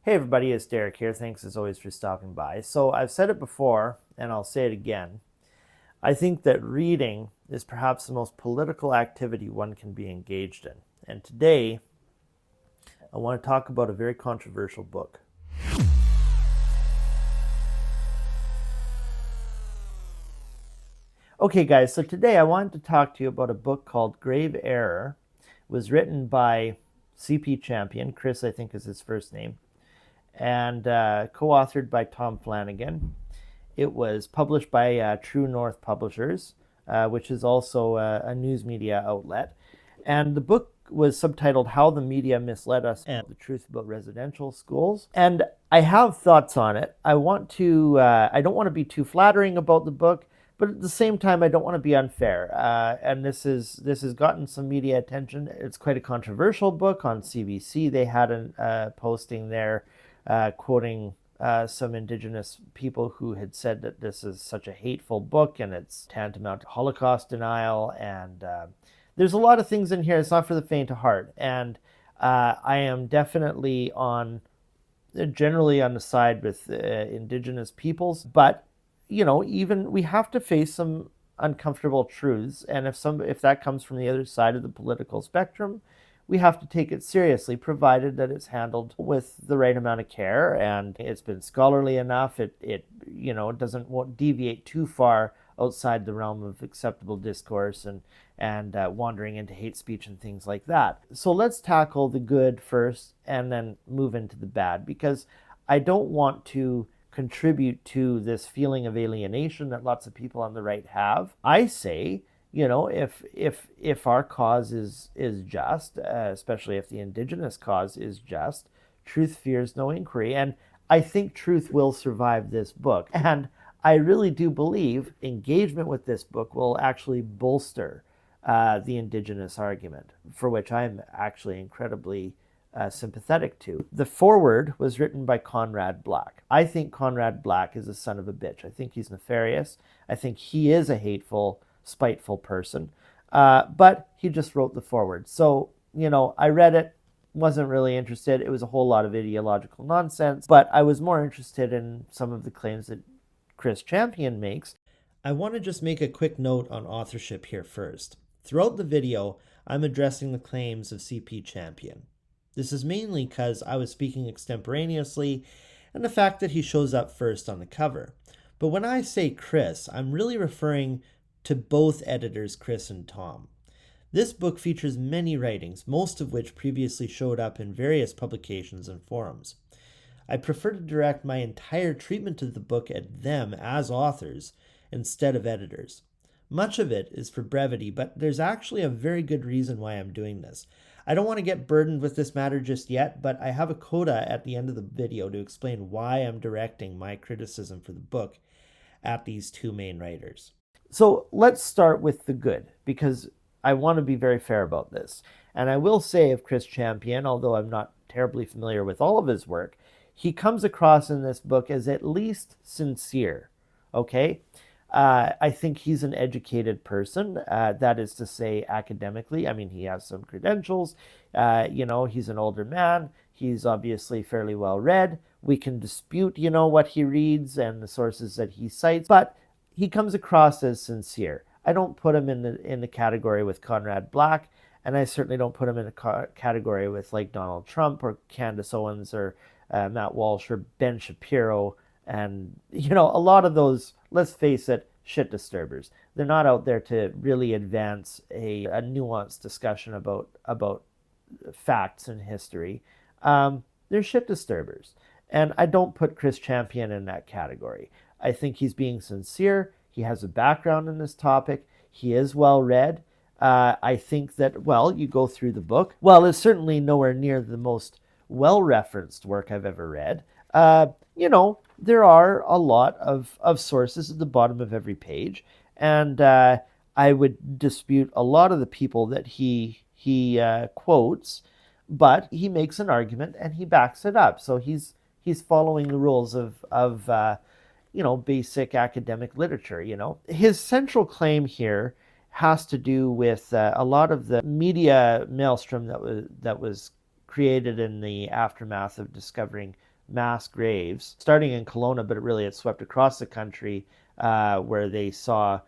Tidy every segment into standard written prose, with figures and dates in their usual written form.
Hey everybody, it's Derek here. Thanks as always for stopping by. So I've said it before and I'll say it again. I think that reading is perhaps the most political activity one can be engaged in. And today I want to talk about a very controversial book. Okay guys, so today I wanted to talk to you about a book called Grave Error. It was written by CP Champion, Chris I think is his first name, and co-authored by Tom Flanagan. It was published by True North Publishers, which is also a news media outlet. And the book was subtitled How the Media Misled Us and the Truth About Residential Schools. And I have thoughts on it. I don't want to be too flattering about the book, but at the same time, I don't want to be unfair. And this has gotten some media attention. It's quite a controversial book on CBC. They had a posting there quoting some Indigenous people who had said that this is such a hateful book and it's tantamount to Holocaust denial. And there's a lot of things in here. It's not for the faint of heart. And I am definitely generally on the side with Indigenous peoples. But, even we have to face some uncomfortable truths. And if that comes from the other side of the political spectrum, we have to take it seriously, provided that it's handled with the right amount of care and it's been scholarly enough. It won't deviate too far outside the realm of acceptable discourse and wandering into hate speech and things like that. So let's tackle the good first and then move into the bad, because I don't want to contribute to this feeling of alienation that lots of people on the right have. I say, if our cause is just, especially if the Indigenous cause is just, truth fears no inquiry. And I think truth will survive this book. And I really do believe engagement with this book will actually bolster the Indigenous argument, for which I'm actually incredibly sympathetic to. The foreword was written by Conrad Black. I think Conrad Black is a son of a bitch. I think he's nefarious. I think he is a hateful, spiteful person, but he just wrote the foreword. So, I read it, wasn't really interested. It was a whole lot of ideological nonsense, but I was more interested in some of the claims that Chris Champion makes. I want to just make a quick note on authorship here first. Throughout the video, I'm addressing the claims of CP Champion. This is mainly because I was speaking extemporaneously and the fact that he shows up first on the cover. But when I say Chris, I'm really referring to both editors, Chris and Tom. This book features many writings, most of which previously showed up in various publications and forums. I prefer to direct my entire treatment of the book at them as authors instead of editors. Much of it is for brevity, but there's actually a very good reason why I'm doing this. I don't want to get burdened with this matter just yet, but I have a coda at the end of the video to explain why I'm directing my criticism for the book at these two main writers. So let's start with the good, because I want to be very fair about this. And I will say of Chris Champion, although I'm not terribly familiar with all of his work, he comes across in this book as at least sincere, okay? I think he's an educated person, that is to say academically. I mean, he has some credentials, he's an older man, he's obviously fairly well read. We can dispute, what he reads and the sources that he cites, but he comes across as sincere. I don't put him in the category with Conrad Black, and I certainly don't put him in a category with like Donald Trump or Candace Owens or Matt Walsh or Ben Shapiro. And, a lot of those, let's face it, shit disturbers. They're not out there to really advance a nuanced discussion about facts and history. They're shit disturbers. And I don't put Chris Champion in that category. I think he's being sincere. He has a background in this topic. He is well read. I think that, you go through the book. It's certainly nowhere near the most well-referenced work I've ever read. There are a lot of sources at the bottom of every page. And I would dispute a lot of the people that he quotes, but he makes an argument and he backs it up. So he's following the rules of basic academic literature. His central claim here has to do with a lot of the media maelstrom that was created in the aftermath of discovering mass graves, starting in Kelowna, but really it swept across the country, where they saw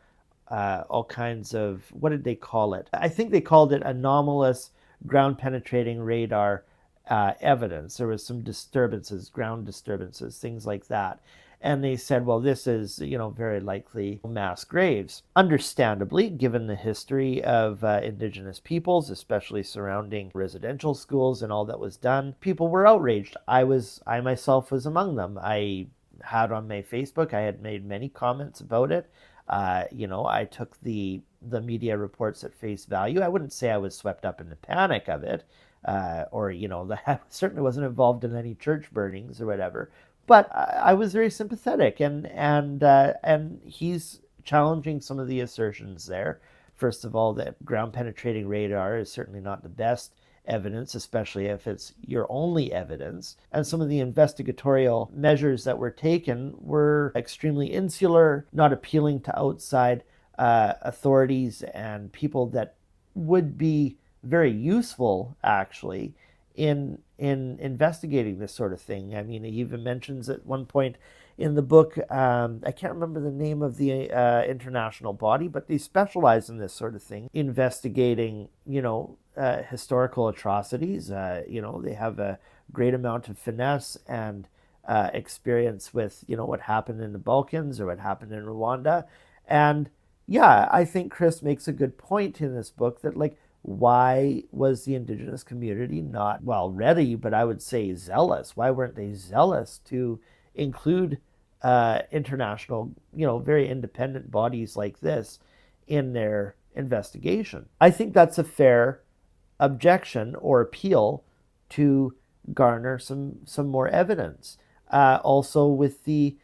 all kinds of, what did they call it? I think they called it anomalous ground penetrating radar evidence. There was some disturbances, ground disturbances, things like that. And they said, well, this is, very likely mass graves. Understandably, given the history of Indigenous peoples, especially surrounding residential schools and all that was done, people were outraged. I myself was among them. I had on my Facebook, I had made many comments about it. I took the media reports at face value. I wouldn't say I was swept up in the panic of it, or I certainly wasn't involved in any church burnings or whatever. But I was very sympathetic, and he's challenging some of the assertions there. First of all, that ground penetrating radar is certainly not the best evidence, especially if it's your only evidence. And some of the investigatorial measures that were taken were extremely insular, not appealing to outside authorities and people that would be very useful, actually, in investigating this sort of thing. I mean, he even mentions at one point in the book, I can't remember the name of the international body, but they specialize in this sort of thing, investigating, historical atrocities. They have a great amount of finesse and experience with, what happened in the Balkans or what happened in Rwanda. And yeah, I think Chris makes a good point in this book that, like, why was the Indigenous community not, well, ready, but I would say zealous? Why weren't they zealous to include international, very independent bodies like this in their investigation? I think that's a fair objection or appeal to garner some more evidence. Also with the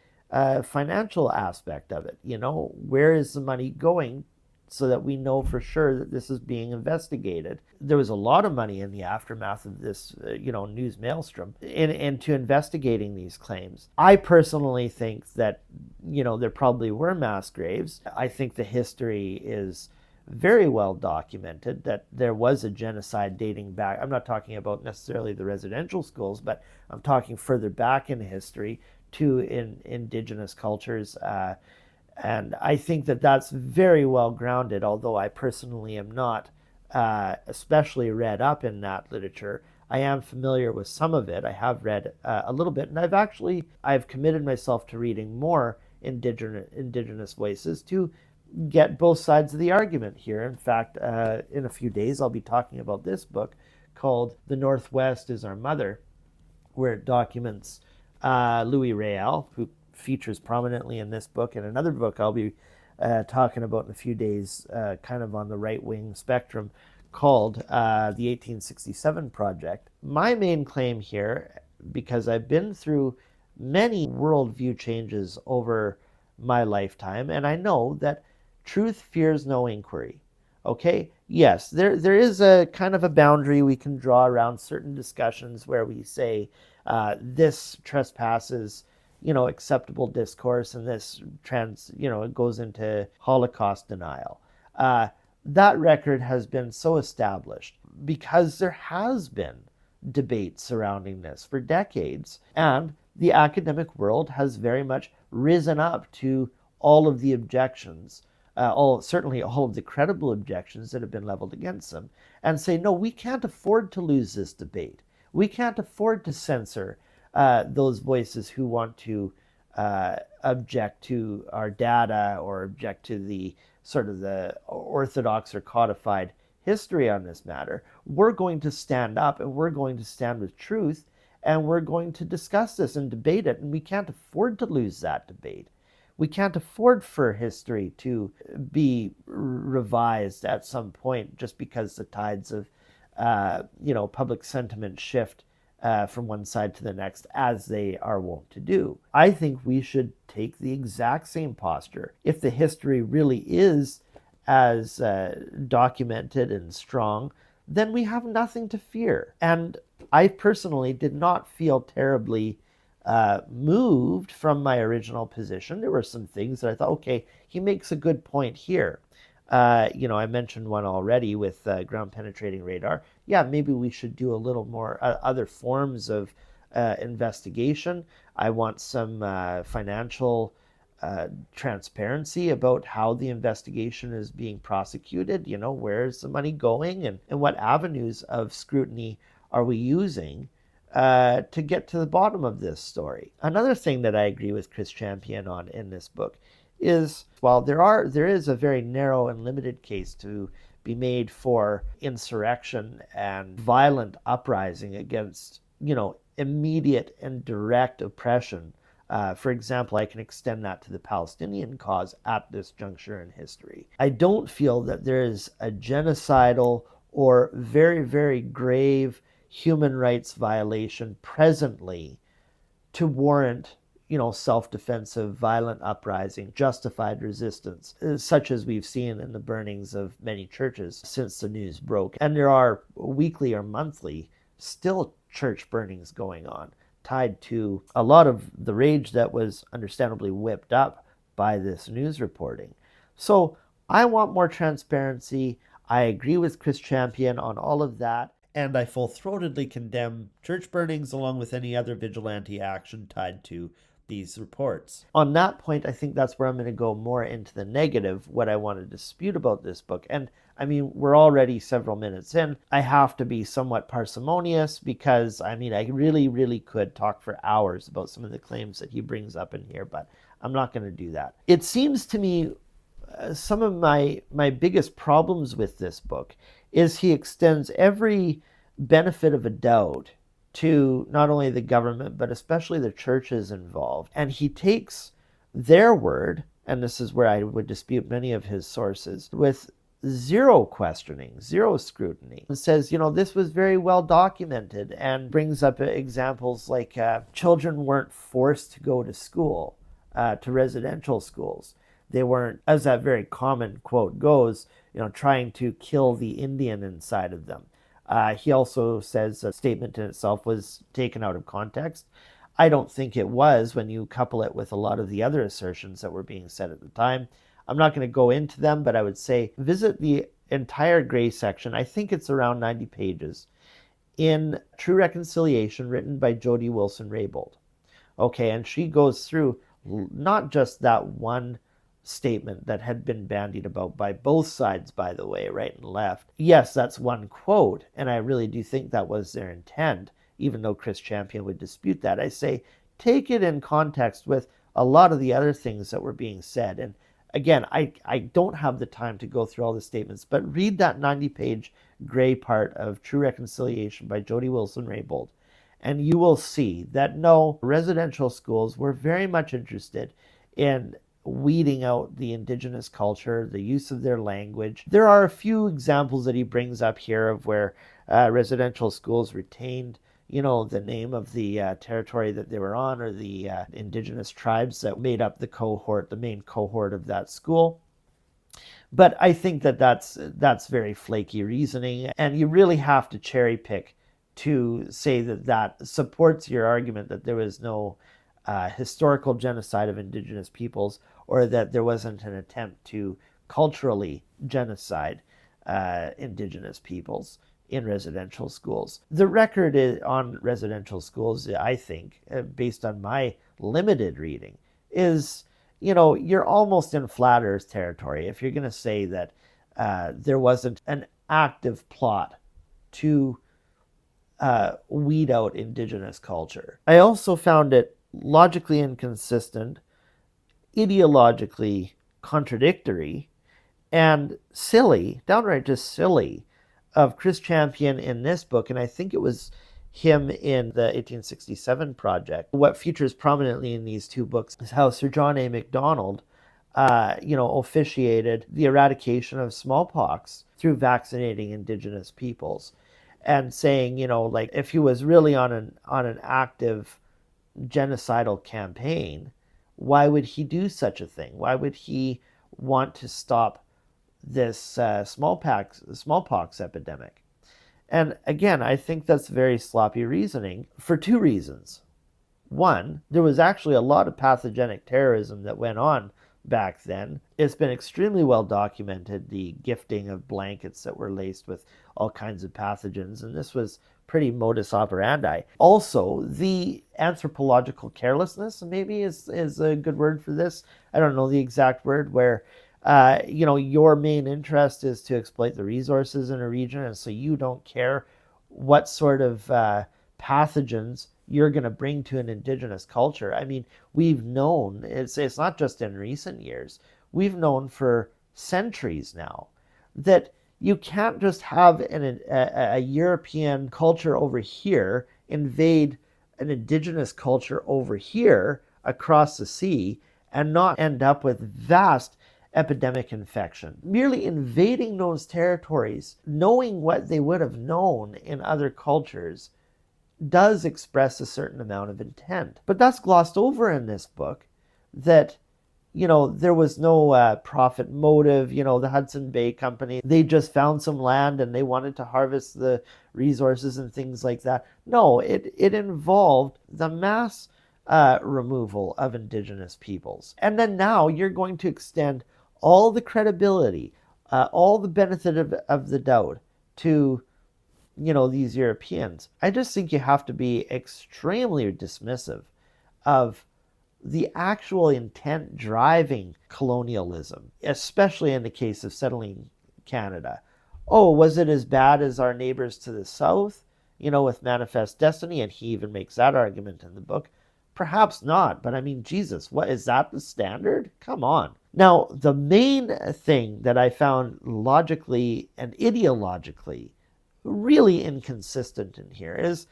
financial aspect of it, where is the money going, so that we know for sure that this is being investigated. There was a lot of money in the aftermath of this, news maelstrom into investigating these claims. I personally think that, there probably were mass graves. I think the history is very well documented, that there was a genocide dating back. I'm not talking about necessarily the residential schools, but I'm talking further back in history to Indigenous cultures. And I think that that's very well grounded, although I personally am not especially read up in that literature. I am familiar with some of it. I have read a little bit, and I've committed myself to reading more Indigenous voices to get both sides of the argument here. In fact, in a few days, I'll be talking about this book called The Northwest is Our Mother, where it documents Louis Real, who features prominently in this book and another book I'll be talking about in a few days, kind of on the right-wing spectrum, called the 1867 Project. My main claim here, because I've been through many worldview changes over my lifetime, and I know that truth fears no inquiry. Okay? Yes, there is a kind of a boundary we can draw around certain discussions where we say this trespasses acceptable discourse, and this it goes into Holocaust denial. That record has been so established because there has been debate surrounding this for decades, and the academic world has very much risen up to all of the objections, certainly all of the credible objections that have been leveled against them, and say, no, we can't afford to lose this debate. We can't afford to censor those voices who want to object to our data or object to the sort of the orthodox or codified history on this matter. We're going to stand up, and we're going to stand with truth, and we're going to discuss this and debate it, and we can't afford to lose that debate. We can't afford for history to be revised at some point just because the tides of public sentiment shift from one side to the next, as they are wont to do. I think we should take the exact same posture. If the history really is as documented and strong, then we have nothing to fear. And I personally did not feel terribly moved from my original position. There were some things that I thought, okay, he makes a good point here. I mentioned one already with ground penetrating radar. Yeah, maybe we should do a little more other forms of investigation. I want some financial transparency about how the investigation is being prosecuted. Where's the money going, and what avenues of scrutiny are we using to get to the bottom of this story. Another thing that I agree with Chris Champion on in this book is, while there is a very narrow and limited case to be made for insurrection and violent uprising against, immediate and direct oppression. For example, I can extend that to the Palestinian cause at this juncture in history. I don't feel that there is a genocidal or very, very grave human rights violation presently to warrant, self-defensive, violent uprising, justified resistance, such as we've seen in the burnings of many churches since the news broke. And there are weekly or monthly still church burnings going on, tied to a lot of the rage that was understandably whipped up by this news reporting. So I want more transparency. I agree with Chris Champion on all of that, and I full-throatedly condemn church burnings along with any other vigilante action tied to these reports. On that point, I think that's where I'm going to go more into the negative, what I want to dispute about this book. And I mean, we're already several minutes in. I have to be somewhat parsimonious because, I really, really could talk for hours about some of the claims that he brings up in here, but I'm not going to do that. It seems to me some of my biggest problems with this book is he extends every benefit of a doubt to not only the government, but especially the churches involved. And he takes their word, and this is where I would dispute many of his sources, with zero questioning, zero scrutiny, and says, this was very well documented, and brings up examples like children weren't forced to go to school, to residential schools. They weren't, as that very common quote goes, trying to kill the Indian inside of them. He also says a statement in itself was taken out of context. I don't think it was when you couple it with a lot of the other assertions that were being said at the time. I'm not going to go into them, but I would say visit the entire Gray section. I think it's around 90 pages in True Reconciliation, written by Jody Wilson-Raybould. Okay, and she goes through not just that one statement that had been bandied about by both sides, by the way, right and left. Yes, that's one quote, and I really do think that was their intent, even though Chris Champion would dispute that. I say, take it in context with a lot of the other things that were being said. And again, I don't have the time to go through all the statements, but read that 90-page Gray part of True Reconciliation by Jody Wilson-Raybould, and you will see that no, residential schools were very much interested in weeding out the indigenous culture, the use of their language. There are a few examples that he brings up here of where residential schools retained, the name of the territory that they were on, or the indigenous tribes that made up the main cohort of that school. But I think that that's very flaky reasoning, and you really have to cherry pick to say that supports your argument that there was no historical genocide of indigenous peoples, or that there wasn't an attempt to culturally genocide indigenous peoples in residential schools. The record on residential schools, I think, based on my limited reading, is, you're almost in flat earth territory if you're going to say that there wasn't an active plot to weed out indigenous culture. I also found it logically inconsistent, ideologically contradictory, and silly, downright just silly, of Chris Champion in this book, and I think it was him in the 1867 project. What features prominently in these two books is how Sir John A. Macdonald officiated the eradication of smallpox through vaccinating indigenous peoples, and saying, if he was really on an active genocidal campaign, why would he do such a thing? Why would he want to stop this smallpox epidemic? And again, I think that's very sloppy reasoning for two reasons. One, there was actually a lot of pathogenic terrorism that went on back then. It's been extremely well documented, the gifting of blankets that were laced with all kinds of pathogens, and this was pretty modus operandi. Also, the anthropological carelessness maybe is a good word for this. I don't know the exact word, where your main interest is to exploit the resources in a region, and so you don't care what sort of pathogens you're going to bring to an indigenous culture. I mean, we've known, it's not just in recent years, we've known for centuries now that you can't just have a European culture over here invade an indigenous culture over here across the sea and not end up with vast epidemic infection. Merely invading those territories, knowing what they would have known in other cultures, does express a certain amount of intent. But that's glossed over in this book, that there was no profit motive. The Hudson Bay Company, they just found some land and they wanted to harvest the resources and things like that. No, it involved the mass removal of indigenous peoples. And then now you're going to extend all the credibility, all the benefit of the doubt to these Europeans. I just think you have to be extremely dismissive of the actual intent driving colonialism, especially in the case of settling Canada. Oh, was it as bad as our neighbors to the south, with Manifest Destiny? And he even makes that argument in the book. Perhaps not, but I mean, Jesus, what is that the standard? Come on. Now, the main thing that I found logically and ideologically really inconsistent in here is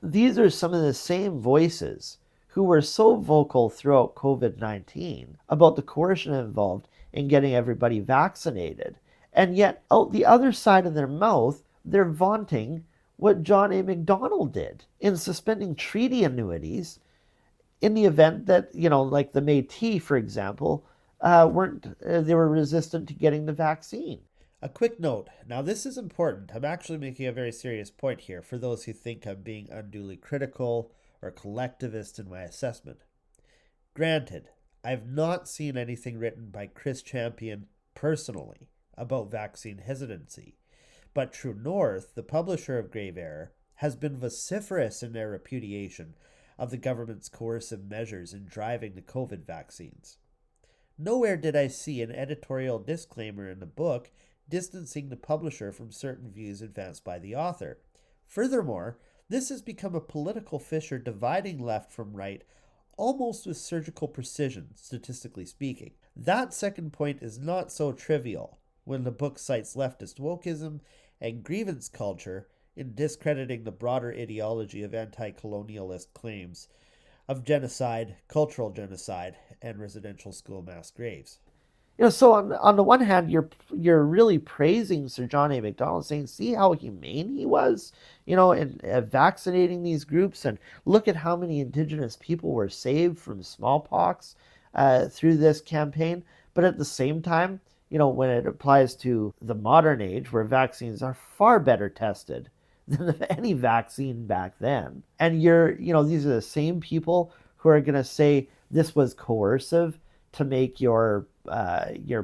these are some of the same voices who were so vocal throughout COVID-19 about the coercion involved in getting everybody vaccinated. And yet, out the other side of their mouth, they're vaunting what John A. Macdonald did in suspending treaty annuities in the event that, like the Métis, for example, they were resistant to getting the vaccine. A quick note. Now, this is important. I'm actually making a very serious point here for those who think I'm being unduly critical or collectivist in my assessment. Granted, I've not seen anything written by Chris Champion personally about vaccine hesitancy, but True North, the publisher of Grave Error, has been vociferous in their repudiation of the government's coercive measures in driving the COVID vaccines. Nowhere did I see an editorial disclaimer in the book distancing the publisher from certain views advanced by the author. Furthermore, this has become a political fissure dividing left from right almost with surgical precision, statistically speaking. That second point is not so trivial when the book cites leftist wokeism and grievance culture in discrediting the broader ideology of anti-colonialist claims of genocide, cultural genocide, and residential school mass graves. So on the one hand, you're really praising Sir John A. Macdonald, saying, see how humane he was, in vaccinating these groups, and look at how many indigenous people were saved from smallpox through this campaign. But at the same time, when it applies to the modern age, where vaccines are far better tested than any vaccine back then, and these are the same people who are going to say this was coercive to make your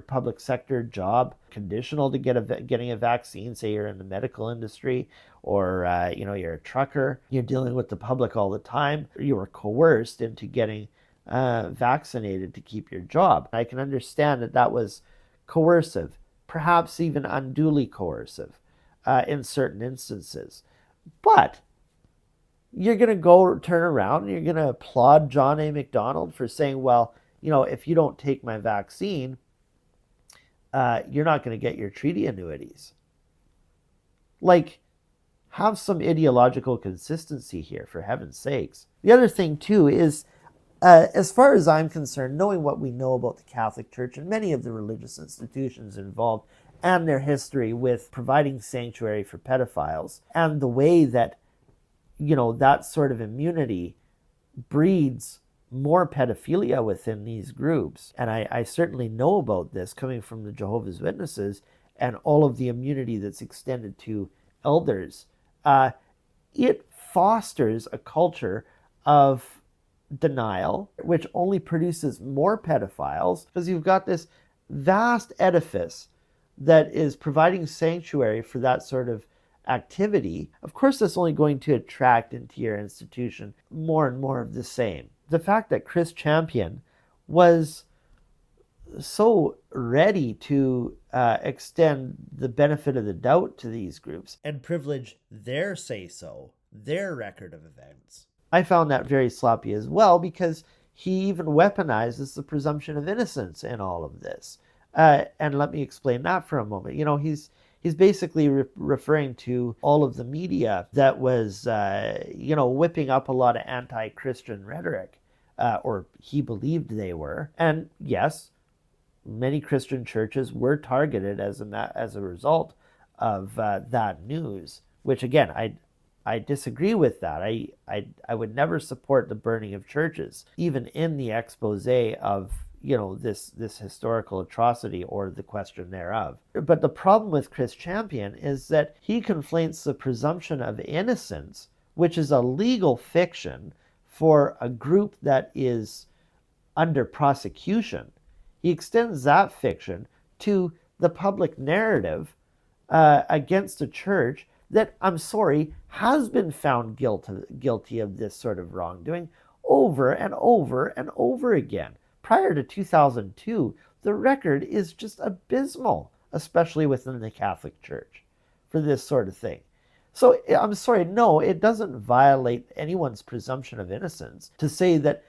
public sector job conditional to getting a vaccine. Say you're in the medical industry, or you're a trucker, you're dealing with the public all the time. You were coerced into getting vaccinated to keep your job. I can understand that was coercive, perhaps even unduly coercive in certain instances. But you're going to go turn around and you're going to applaud John A. Macdonald for saying, well, if you don't take my vaccine, you're not going to get your treaty annuities. Like, have some ideological consistency here, for heaven's sakes. The other thing, too, is, as far as I'm concerned, knowing what we know about the Catholic Church and many of the religious institutions involved and their history with providing sanctuary for pedophiles, and the way that, that sort of immunity breeds more pedophilia within these groups. And I certainly know about this coming from the Jehovah's Witnesses and all of the immunity that's extended to elders. It fosters a culture of denial, which only produces more pedophiles, because you've got this vast edifice that is providing sanctuary for that sort of activity, of course that's only going to attract into your institution more and more of the same. The fact that Chris Champion was so ready to extend the benefit of the doubt to these groups and privilege their say-so, their record of events, I found that very sloppy as well, because he even weaponizes the presumption of innocence in all of this. And let me explain that for a moment. He's basically referring to all of the media that was, whipping up a lot of anti-Christian rhetoric, or he believed they were. And yes, many Christian churches were targeted as a result of that news, which again, I disagree with that. I would never support the burning of churches, even in the expose of this historical atrocity or the question thereof. But the problem with Chris Champion is that he conflates the presumption of innocence, which is a legal fiction for a group that is under prosecution. He extends that fiction to the public narrative against a church that, I'm sorry, has been found guilty of this sort of wrongdoing over and over and over again. Prior to 2002, the record is just abysmal, especially within the Catholic Church, for this sort of thing. So I'm sorry, no, it doesn't violate anyone's presumption of innocence to say that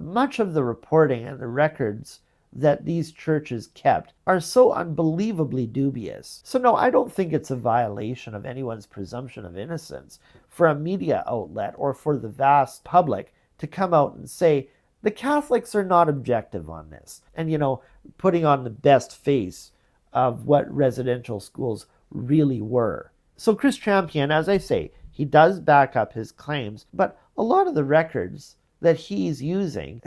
much of the reporting and the records that these churches kept are so unbelievably dubious. So no, I don't think it's a violation of anyone's presumption of innocence for a media outlet or for the vast public to come out and say, the Catholics are not objective on this. And, putting on the best face of what residential schools really were. So Chris Champion, as I say, he does back up his claims, but a lot of the records that he's using,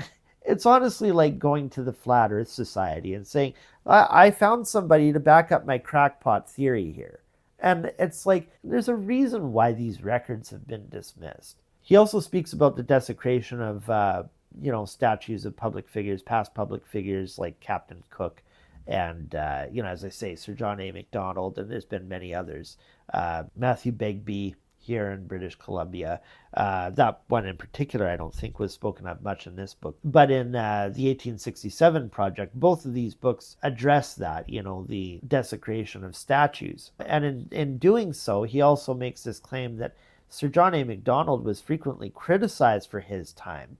it's honestly like going to the Flat Earth Society and saying, I found somebody to back up my crackpot theory here. And it's like, there's a reason why these records have been dismissed. He also speaks about the desecration of, statues of public figures, past public figures like Captain Cook and, as I say, Sir John A. Macdonald, and there's been many others. Matthew Begbie here in British Columbia. That one in particular I don't think was spoken of much in this book. But in the 1867 project, both of these books address that, the desecration of statues. And in doing so, he also makes this claim that Sir John A. Macdonald was frequently criticized for his time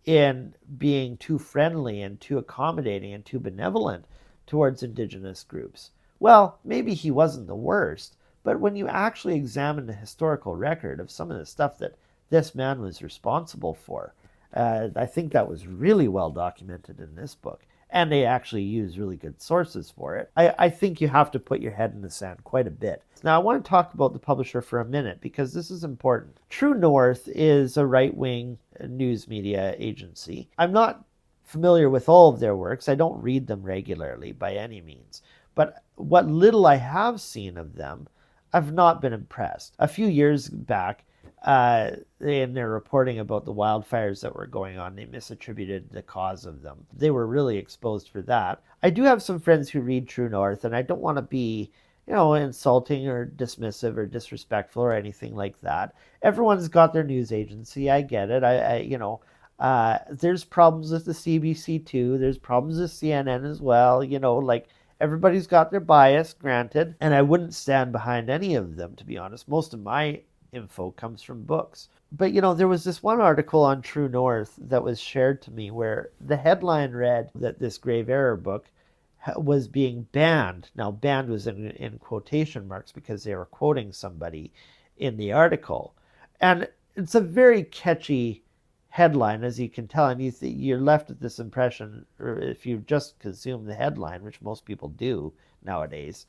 in being too friendly and too accommodating and too benevolent towards Indigenous groups. Well, maybe he wasn't the worst, but when you actually examine the historical record of some of the stuff that this man was responsible for, I think that was really well documented in this book. And they actually use really good sources for it. I think you have to put your head in the sand quite a bit. Now, I want to talk about the publisher for a minute because this is important. True North is a right-wing news media agency. I'm not familiar with all of their works. I don't read them regularly by any means. But what little I have seen of them, I've not been impressed. A few years back, in their reporting about the wildfires that were going on, they misattributed the cause of them. They were really exposed for that. I do have some friends who read True North, and I don't want to be, insulting or dismissive or disrespectful or anything like that. Everyone's got their news agency. I get it. There's problems with the CBC too. There's problems with CNN as well. Everybody's got their bias, granted, and I wouldn't stand behind any of them, to be honest. Most of my info comes from books. But, there was this one article on True North that was shared to me where the headline read that this grave error book was being banned. Now, banned was in quotation marks because they were quoting somebody in the article. And it's a very catchy headline, as you can tell, and you're left with this impression, or if you just consume the headline, which most people do nowadays,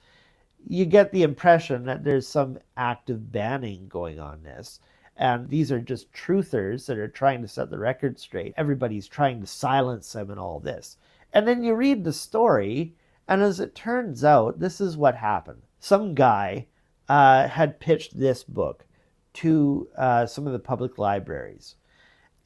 you get the impression that there's some active banning going on this. And these are just truthers that are trying to set the record straight. Everybody's trying to silence them and all this. And then you read the story, and as it turns out, this is what happened. Some guy had pitched this book to some of the public libraries.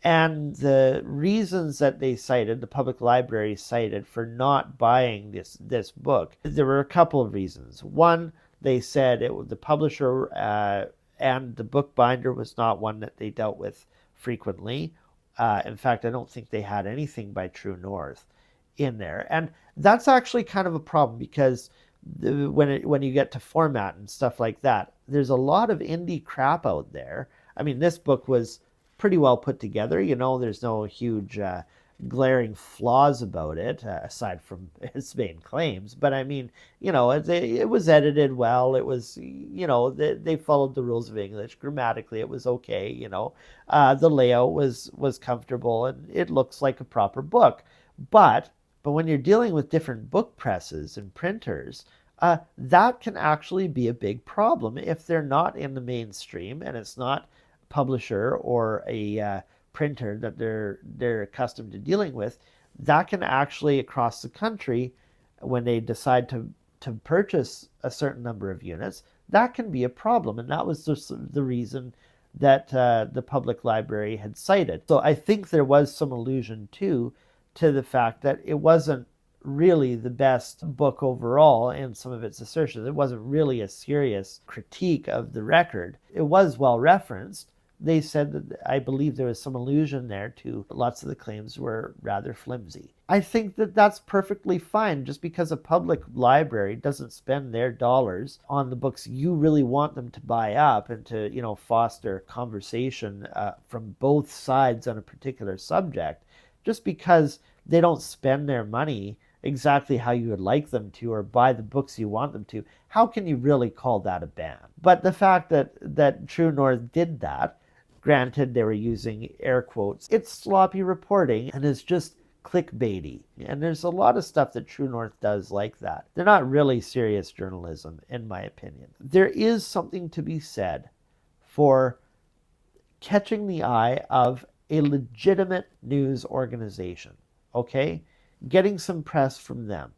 And the reasons that they cited, the public library cited for not buying this book, there were a couple of reasons. One, They said the publisher and the bookbinder was not one that they dealt with frequently. In fact, I don't think they had anything by True North in there, and that's actually kind of a problem because when you get to format and stuff like that, there's a lot of indie crap out there. I mean, this book was pretty well put together. There's no huge glaring flaws about it aside from its main claims. But I mean, it was edited well. It was, they followed the rules of English. Grammatically, it was okay. The layout was comfortable, and it looks like a proper book. But when you're dealing with different book presses and printers, that can actually be a big problem if they're not in the mainstream and it's not a publisher or a printer that they're accustomed to dealing with. That can actually, across the country, when they decide to purchase a certain number of units, that can be a problem. And that was just the reason that the public library had cited. So I think there was some allusion too to the fact that it wasn't really the best book overall in some of its assertions. It wasn't really a serious critique of the record. It was well referenced. They said that, I believe there was some allusion there to lots of the claims were rather flimsy. I think that that's perfectly fine. Just because a public library doesn't spend their dollars on the books you really want them to buy up and to, foster conversation from both sides on a particular subject, just because they don't spend their money exactly how you would like them to or buy the books you want them to, how can you really call that a ban? But the fact that True North did that, granted they were using air quotes, it's sloppy reporting and is just clickbaity. And there's a lot of stuff that True North does like that. They're not really serious journalism, in my opinion. There is something to be said for catching the eye of a legitimate news organization, okay? Getting some press from them.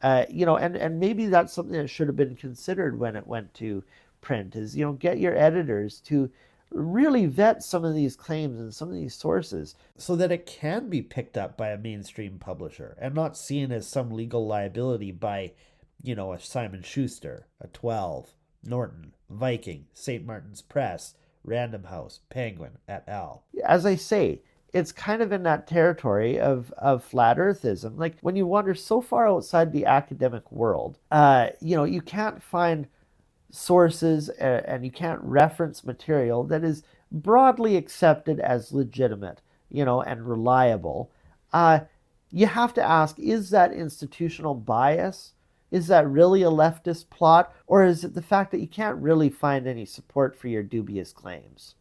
And maybe that's something that should have been considered when it went to print is, get your editors to really vet some of these claims and some of these sources so that it can be picked up by a mainstream publisher and not seen as some legal liability by, a Simon Schuster, a 12, Norton, Viking, St. Martin's Press, Random House, Penguin, et al. As I say, it's kind of in that territory of flat earthism. Like when you wander so far outside the academic world, you can't find sources and you can't reference material that is broadly accepted as legitimate, and reliable. You have to ask, is that institutional bias? Is that really a leftist plot? Or is it the fact that you can't really find any support for your dubious claims?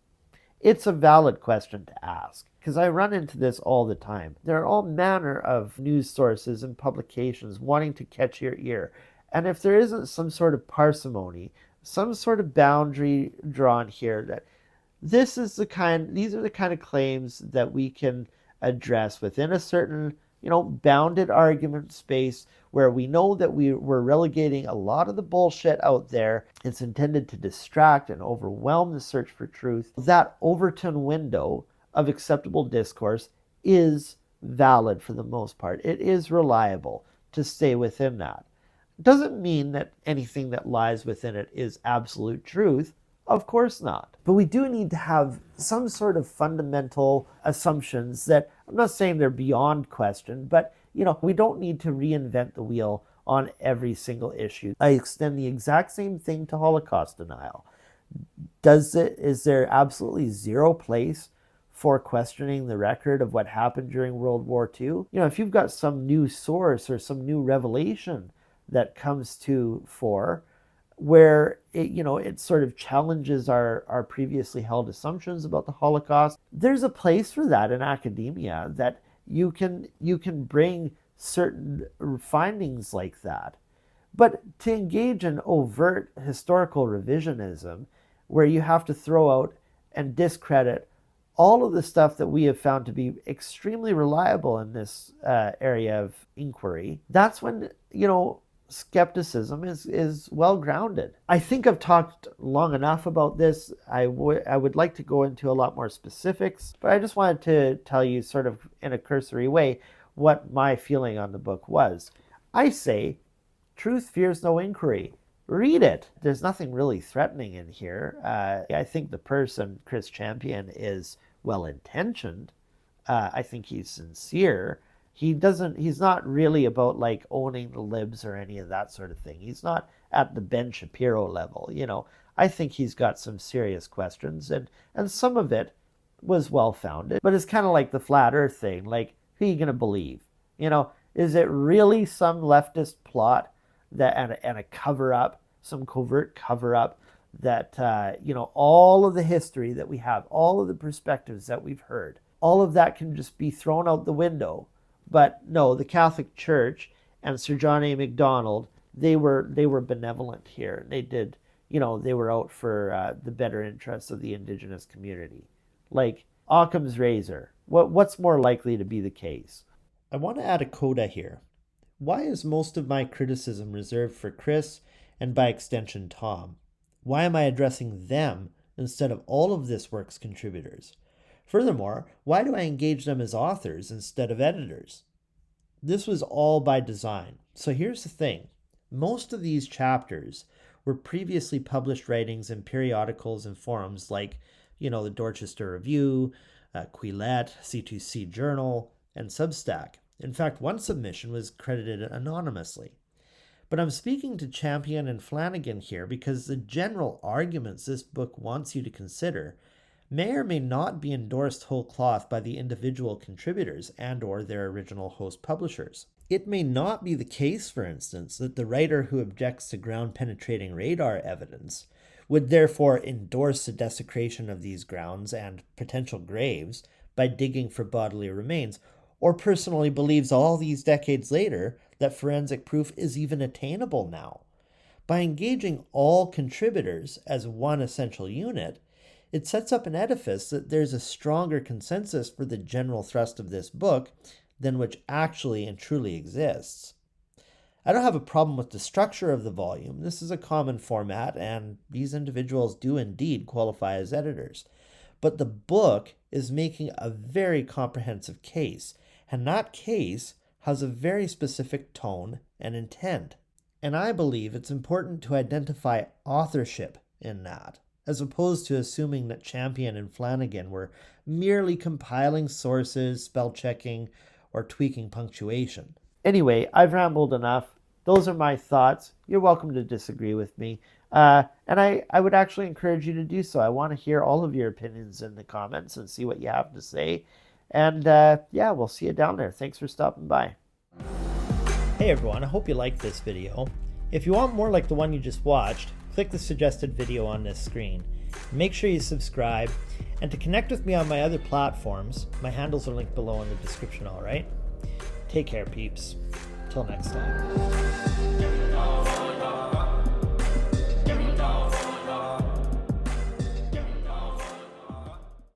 It's a valid question to ask, because I run into this all the time. There are all manner of news sources and publications wanting to catch your ear. And if there isn't some sort of parsimony, some sort of boundary drawn here that these are the kind of claims that we can address within a certain, bounded argument space where we know that we're relegating a lot of the bullshit out there. It's intended to distract and overwhelm the search for truth. That Overton window of acceptable discourse is valid for the most part. It is reliable to stay within that. Doesn't mean that anything that lies within it is absolute truth. Of course not. But we do need to have some sort of fundamental assumptions that, I'm not saying they're beyond question, but we don't need to reinvent the wheel on every single issue. I extend the exact same thing to Holocaust denial. Is there absolutely zero place for questioning the record of what happened during World War II? If you've got some new source or some new revelation that comes to fore, where it sort of challenges our previously held assumptions about the Holocaust, there's a place for that in academia, that you can bring certain findings like that. But to engage in overt historical revisionism, where you have to throw out and discredit all of the stuff that we have found to be extremely reliable in this area of inquiry, that's when, skepticism is well grounded. I think I've talked long enough about this. I would like to go into a lot more specifics, but I just wanted to tell you sort of in a cursory way what my feeling on the book was. I say truth fears no inquiry. read it. There's nothing really threatening in here. I think the person, Chris Champion, is well-intentioned. I think he's sincere. He's not really about like owning the libs or any of that sort of thing. He's not at the Ben Shapiro level, you know. I think he's got some serious questions, and some of it was well-founded, but it's kind of like the flat earth thing. Like, who are you going to believe? You know, is it really some leftist plot that and a cover-up, some covert cover-up that, you know, all of the history that we have, all of the perspectives that we've heard, all of that can just be thrown out the window? But no, the Catholic Church and Sir John A. Macdonald, they were benevolent here. They did, you know, they were out for the better interests of the Indigenous community. Like Occam's razor. What's more likely to be the case? I want to add a coda here. Why is most of my criticism reserved for Chris and by extension Tom? Why am I addressing them instead of all of this work's contributors? Furthermore, why do I engage them as authors instead of editors? This was all by design. So here's the thing. Most of these chapters were previously published writings in periodicals and forums like, you know, the Dorchester Review, Quillette, C2C Journal, and Substack. In fact, one submission was credited anonymously. But I'm speaking to Champion and Flanagan here because the general arguments this book wants you to consider may or may not be endorsed whole cloth by the individual contributors and or their original host publishers. It may not be the case, for instance, that the writer who objects to ground-penetrating radar evidence would therefore endorse the desecration of these grounds and potential graves by digging for bodily remains, or personally believes all these decades later that forensic proof is even attainable now. By engaging all contributors as one essential unit, it sets up an edifice that there's a stronger consensus for the general thrust of this book than which actually and truly exists. I don't have a problem with the structure of the volume. This is a common format, and these individuals do indeed qualify as editors. But the book is making a very comprehensive case, and that case has a very specific tone and intent. And I believe it's important to identify authorship in that, as opposed to assuming that Champion and Flanagan were merely compiling sources, spell checking, or tweaking punctuation. Anyway, I've rambled enough. Those are my thoughts. You're welcome to disagree with me. And I would actually encourage you to do so. I want to hear all of your opinions in the comments and see what you have to say. And yeah, we'll see you down there. Thanks for stopping by. Hey everyone, I hope you liked this video. If you want more like the one you just watched, click the suggested video on this screen. Make sure you subscribe, and to connect with me on my other platforms, my handles are linked below in the description, alright? Take care, peeps. Till next time.